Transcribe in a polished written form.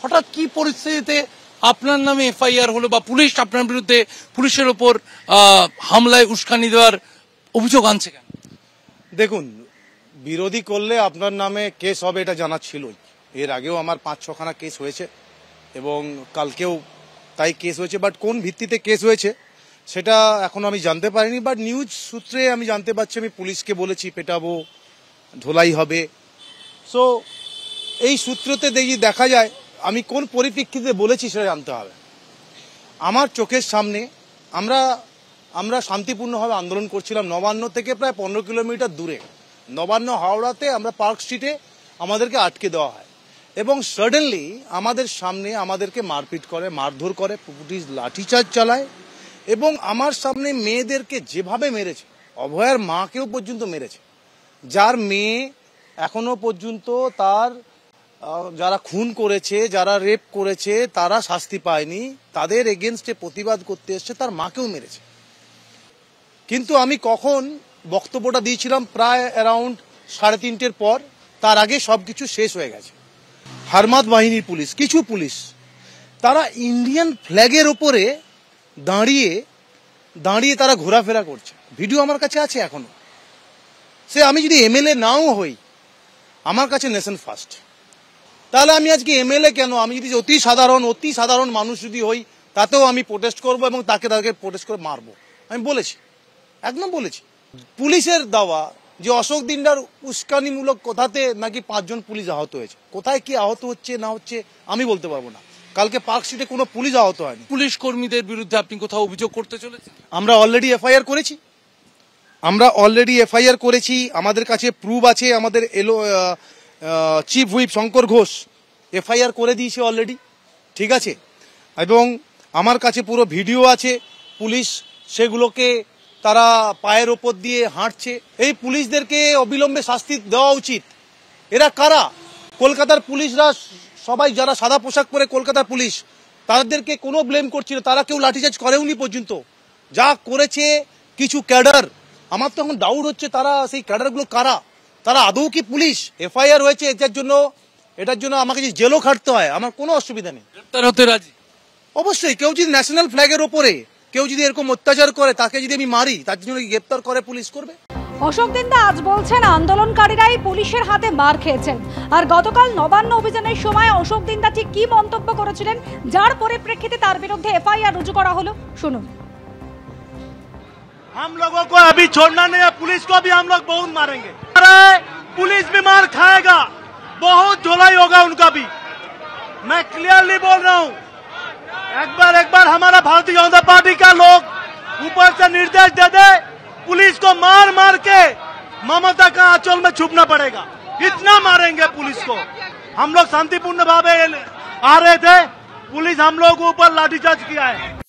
হঠাৎ কি পরিস্থিতিতে আপনার নামে এফআইআর হলো বা পুলিশ আপনার বিরুদ্ধে পুলিশের ওপর হামলায় উস্কানি দেওয়ার অভিযোগ আনছে কেন? দেখুন, বিরোধী করলে আপনার নামে কেস হবে এটা জানা ছিলই। এর আগেও আমার 5-6খানা কেস হয়েছে এবং কালকেও তাই কেস হয়েছে, বাট কোন ভিত্তিতে কেস হয়েছে সেটা এখনো আমি জানতে পারিনি। বাট নিউজ সূত্রে আমি জানতে পারছি, আমি পুলিশকে বলেছি পেটাবো, ধোলাই হবে। সো এই সূত্রতে দেখা যায় আমি কোন পরিপ্রেক্ষিতে বলেছি সেটা জানতে হবে। আমার চোখের সামনে আমরা শান্তিপূর্ণভাবে আন্দোলন করছিলাম নবান্ন থেকে প্রায় 15 কিলোমিটার দূরে, নবান্ন হাওড়াতে। আমরা পার্ক স্ট্রিটে আমাদেরকে আটকে দেওয়া হয় এবং সাডেনলি আমাদের সামনে আমাদেরকে মারপিট করে, মারধর করে, পুলিশ লাঠিচার্জ চালায় এবং আমার সামনে মেয়েদেরকে যেভাবে মেরেছে, অভয়ার মাকেও পর্যন্ত মেরেছে, যার মেয়ে এখনো পর্যন্ত তার যারা খুন করেছে, যারা রেপ করেছে তারা শাস্তি পায়নি, তাদের এগেনস্টে প্রতিবাদ করতে এসছে, তার মাকেও মেরেছে। কিন্তু আমি কখন বক্তব্যটা দিয়েছিলাম প্রায় অ্যারাউন্ড 3:30 পর, তার আগে সবকিছু শেষ হয়ে গেছে। হারমাদ বাহিনীর পুলিশ, কিছু পুলিশ, তারা ইন্ডিয়ান ফ্ল্যাগের ওপরে দাঁড়িয়ে তারা ঘোরাফেরা করছে। ভিডিও আমার কাছে আছে এখনো। সে আমি যদি এমএলএ নাও হই, আমার কাছে নেশন ফার্স্ট, তাহলে আমি আজকে এমএলএ কেন? আমি যদি অতি সাধারণ মানুষ যদি হই, তাতেও আমি প্রোটেস্ট করব এবং তাকে প্রোটেস্ট করে মারবো। আমি বলেছি, একদম বলেছি। পুলিশের দাওয়া যে অশোক দিন্ডার উস্কানিমূলক কথাতে নাকি 5 জন পুলিশ আহত হয়েছে। কোথায় কি আহত হচ্ছে না হচ্ছে আমি বলতে পারবো না। কালকে পার্ক স্ট্রিটে কোনো পুলিশ আহত হয়নি। পুলিশ কর্মীদের বিরুদ্ধে আপনি কোথাও অভিযোগ করতে চলেছেন? আমরা অলরেডি এফআইআর করেছি। আমাদের কাছে প্রুফ আছে। আমাদের chief whip Shankar Ghosh FIR করে দিয়েছে অলরেডি, ঠিক আছে? এবং আমার কাছে পুরো ভিডিও আছে। পুলিশ সেগুলোকে তারা পায়ের ওপর দিয়ে হাঁটছে। এই পুলিশদেরকে অবিলম্বে শাস্তি দেওয়া উচিত। এরা কারা? কলকাতার পুলিশরা সবাই, যারা সাদা পোশাক পরে কলকাতার পুলিশ, তাদেরকে কোনো ব্লেম করছি না। তারা কেউ লাঠিচার্জ করেওনি পর্যন্ত। যা করেছে কিছু ক্যাডার, আমার তো এখন ডাউট হচ্ছে তারা সেই ক্যাডারগুলো কারা, তারা আদৌ কি পুলিশ? এফআইআর হয়েছে, এটার জন্য আমাকে যদি জেলও খাটতে হয় আমার কোনো অসুবিধা নেই। গ্রেপ্তার হতে রাজি? অবশ্যই। কেউ যদি ন্যাশনাল ফ্ল্যাগের ওপরে কেউ যদি এরকম অত্যাচার করে, তাকে যদি আমি মারি, তার জন্য গ্রেপ্তার করে পুলিশ করবে? অশোক দিন্দা আজ বলছেন আন্দোলনকারীরাই পুলিশের হাতে মার খেয়েছেন। আর গতকাল নবান্ন অভিযানের সময় অশোক দিন্দা ঠিক কি মন্তব্য করেছিলেন, যার পরিপ্রেক্ষিতে তার বিরুদ্ধে এফআইআর রুজু করা হলো, শুনুন। हम लोगों को अभी छोड़ना नहीं है, पुलिस को भी हम लोग बहुत मारेंगे। अरे पुलिस भी मार खाएगा, बहुत झोलाई होगा उनका भी। मैं क्लियरली बोल रहा हूँ। एक बार हमारा भारतीय जनता पार्टी का लोग ऊपर से निर्देश दे दे, पुलिस को मार के ममता का आंचल में छुपना पड़ेगा। इतना मारेंगे पुलिस को। हम लोग शांतिपूर्ण भाव आ रहे थे, पुलिस हम लोग ऊपर लाठीचार्ज किया है।